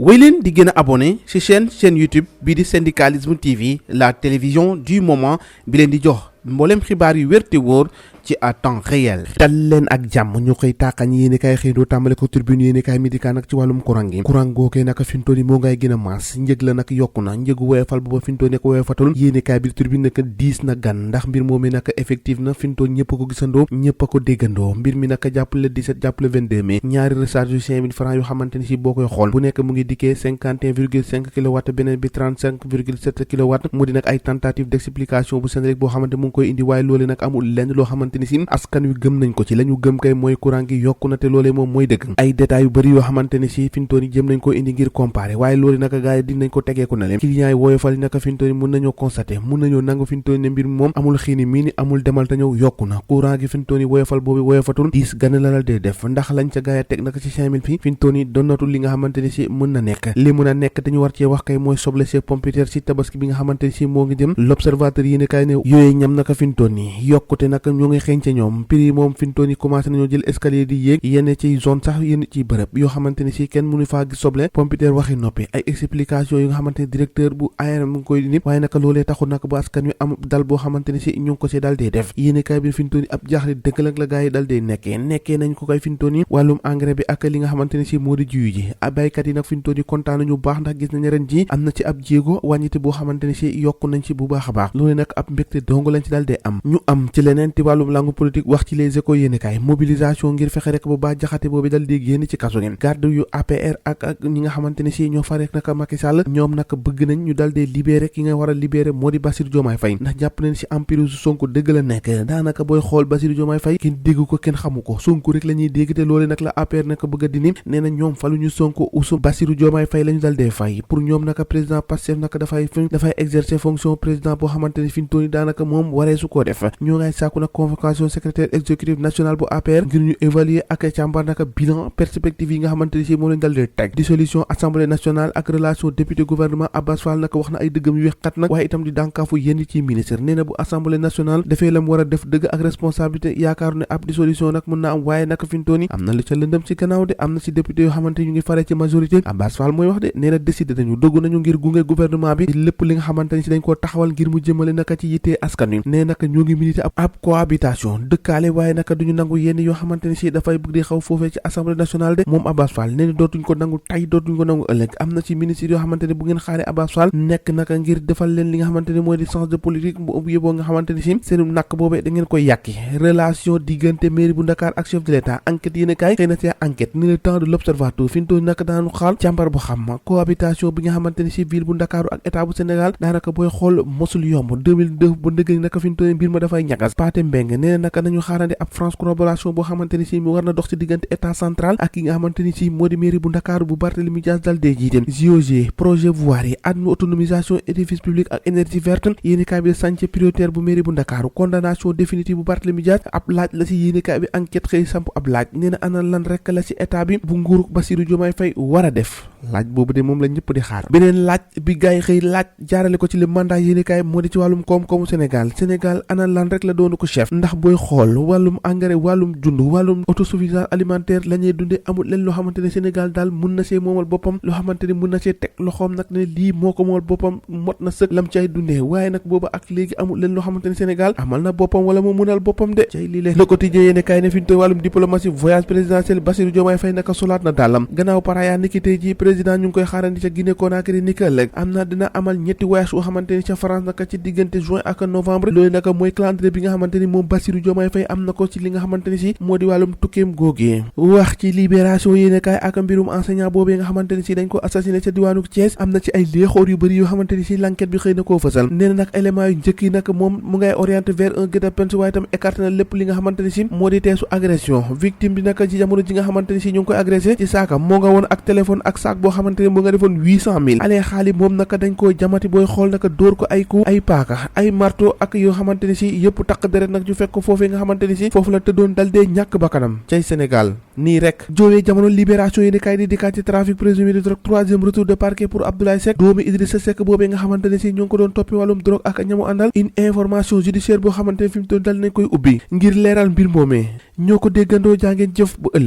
wéy leen di gën a abonné ci chaîne YouTube bii di Syndicalisme TV la télévision du moment bi leen di jox mboolem xibaar yu wér te wóor ci à temps réel. dal leen ak jàmm ñu koy taaxañ yéeni kaay xëy doo tàmbale ko tribune yéeni kaay mi di kaa nag ci wàllum courant gi courant gookee naka fintooni moo ngay gën a maas njëg la nag yokku na njëgu woyofal booba fintoon nekk woyofatul yéeni kaay bi tribune naka diis na gan ndax mbir moomee naka effectif na fintoon ñëpp a ko gisandoo ñëpp a ko déggandoo mbir mi naka jàppale 17 jàppale 22 mai ñaari recharge yu 5000 francs yoo xamante ni si boo koy xool bu nekk mu ngi dikkee 51,5 kilowatt beneen bi 35,7 kilowatt mu di nag ay tentative d'explication bu Senelec boo xamante mu ngi koy indi waaye loolee nag amul lenn loo xamante ni si askan wi gëm nañ ko ci la ñu gëm kay mooy courant gi yokku na te loolee moom mooy dëgg ay détails yu bëri yoo xamante ni si fintooni jëm nañ ko indi ngir comparer waaye loolu naka gars yi dinañ ko tegeeku na leen clients yi woyofal naka fintooni mun nañoo constater mun nañoo nangu fintooni ne mbir moom amul xiini mii ni amul demal te ñëw yokku na courant gi fintooni woyofal boobu woyofatul diis gën la dee def ndax lañ ca gars yi teg naka ci 5000 fi fintooni donatul li nga xamante ni si mën na nekk li mën a nekk te ñu war cee wax kay mooy soble see pompiteer si tabaski bi nga xamante ni si moo ngi jëm l'observateur yi ne kay ne yooyee ñam naka fintooni yokkute naka ñu ngi xeeñ ca ñoom prix moom fintooni commencé nañoo jël escalier di yéeg yenn ci zone sax yenn ci bërëb yoo xamante ni si kenn mënu faa gis soble pompiteer waxi noppi ay explication yi nga xamante ni directeur bu ARM mu ngi koy nit waaye naka loolee taxul naka ba askan wi am dal boo xamante ni si ñu ngi ko see dal dee def yéene kaay bi fintooni ab jaaxle dëgg la gaa yi dal dee nekkee nañ ko koy fintooni wàllum engrais bi ak li nga xamante ni si moo di jiwu ji baykat yi nag fintooni kontaan nañu baax ndax gis nañ ren ji am na ci ab jéego wàññite boo xamante ni si yokku nañ ci bu baax a baax loolu nag ab mbégte dong lañ ci dal dee am ñu am ci leneen ti wàllum langue politique wax ci les échos yéene kaay mobilisation ngir fexe rek bu baax jaxate boobu dal di génn ci kaso gi garde yu APR ak ñi nga xamante ni si ñoo farek naka Macky Sall ñoom nag bëgg nañ ñu dal dee libéré ki nga war a libéré moo di Bassirou Diomaye Faye ndax jàpp nañ si empire su Sonko dëgg la nekk daanaka booy xool Bassirou Diomaye Faye kenn dégg ko kenn xamu ko Sonko rek la ñuy dégg te loolu nag la APR naka bëgg a dini nee na ñoom faluñu Sonko usu Bassirou Diomaye Faye la ñu dal dee fay pour ñoom naka président Pastef naka dafay exercer fonction président boo xamante ni fi mu toll nii daanaka moom waree su koo def ñoo ngay sàkku nag convocation secrétaire exécutif national bu APR ngir ñu évaluer ak càmbar naka bilan perspective yi nga xamante ni si moom lañ dal dee teg dissolution assemblée nationale ak relation député gouvernement Abbas Fall naka wax na ay dëggam yu wexxat nag waaye itam di dànkaafu yenn ci ministre nee na bu assemblée nationale defee la mu war a def dëgg ak responsabilité yaakaaru ne ab dissolution nag mën na am waaye naka fi mu toll nii am na lu ca lëndëm ci gannaaw de am na ci député yoo xamante ñu ngi fare ci majorité Abbas Fall mooy wax de nee na décidé nañu dogg nañu ngir gunge gouvernement bi lépp li nga xamante ni si dañ koo taxawal ngir mu jëmale naka ci yittee askan wi nee naka ñoo ngi milité ab cohabitation dëkkaale waaye naka duñu nangu yenn yoo xamante ni si dafay bëgg di xaw foofee ci assemblée nationale de moom Abbas Fall nee na dootuñ ko nangu tay dootuñ ko nangu ëllëg am na ci ministre yoo xamante ne bu ngeen xaaree Abbas Fall nekk naka ngir defal leen li nga xamante ne mooy di sens de politique bu yóbboo nga xamante ni si seen nakk boobee da ngeen koy yàqi relation diggante mairie bu Dakar ak chef de l'état enquête yéen a kaay xëy na ci enquête ni le temps de l'observatoire fi ñu toll naka daanu xaal càmbar bu xam cohabitation bi nga xamante ni si ville bu Dakar ak état bu Sénégal daanaka booy xool mosul yomb 2002 ba ndëgg naka fi ñu toll mbir ma dafay ñagas Pathé Mbeng nee na naka nañu xaarandi ab France collaboration boo xamante ni si mu war na dox ci diggante état central ak ki nga xamante ni si moo di mairie bu Dakar bu Barthélémy Dias dal dee jiite GOG projet voirie autonomisation édifice public ak énergie verte yéenekaay bi chantier prioritaire bu mairie bu Dakar condamnation définitive bu Barthélémy Dias ab laaj la si yéenekaay bi enquête xëy samp ab laaj nee na ana lan rek la si état bi bu nguurug Bassirou Diomaye Faye war a def laaj boobu de moom la ñëpp di xaar beneen laaj bi gaay xëy laaj jaarale ko ci le mandat yéenekaay moo di ci wàllum koom-koomu Sénégal ana lan rek la doonu ko chef ndax booy xool wàllum engrais wàllum dund wàllum autosuffisance alimentaire la ñuy dundee amul leen loo xamante ne Sénégal daal mun na see moomal boppam loo xamante ne mun na see teg loxoom nag ne lii moo ko moomal boppam mot na sëkk lam cay dundee waaye nag booba ak léegi amul leen loo xamante ne Sénégal amal na boppam wala moo munal boppam de cay lii le quotidien yéene kaay ne fi ñu toll wàllum diplomatie voyage présidentiel Bassirou Diomaye Faye naka solaat na dàllam gannaaw paraya niki tey ji président ñu ngi koy xaarandi ca Guinée Conakry niki ëllëg am na dina amal ñetti voyage yoo xamante ni ca France naka ci diggante juin ak novembre loolu naka mooy calendrier bi nga xamante ni moom Bassirou Diomaye Faye am na ko ci li nga xamante ni si moo di wàllum tukkeem googee wax ci libération yéene kaay ak mbirum enseignant boobee nga xamante ni si dañ ko assassiné ca diwaanu Thiès am na ci ay léexoor yu bëri yoo xamante ni si l'enquête bi xëy na koo fësal nee na nag élément yu njëkk yi nag moom mu ngay orienté vers un guet-apens waaye itam écarté na lépp li nga xamante ni si moo di teesu agression victime bi nag ci jamono ji nga xamante ni si ñu ngi koy agressé ci saaka moo nga woon ak téléphone ak saak boo xamante ni moo nga defoon 800 000 alee xaali moom naka dañ koo jamati booy xool naka dóor ko ay coup ay paaka ay marteau ak yoo xamante ni si yëpp takk deret nag ñu fekk ko foofee nga xamante ni si foofu la tëddoon dal dee ñàkk bakkanam cay Sénégal nii rek joowee jamono libération yi ni kay di dikkaat ci trafic présumé de drogue troisième retour de parquet pour Abdoulaye Seck doomu Idrissa Seck boobee nga xamante ne si ñu ngi ko doon toppi wàllum drogue ak ñamu àndal une information judiciaire boo xamante ne fi mu toll dal nañ koy ubbi ngir leeral mbir moomee ñoo ko déggandoo jàngeen jëf bu ëllëg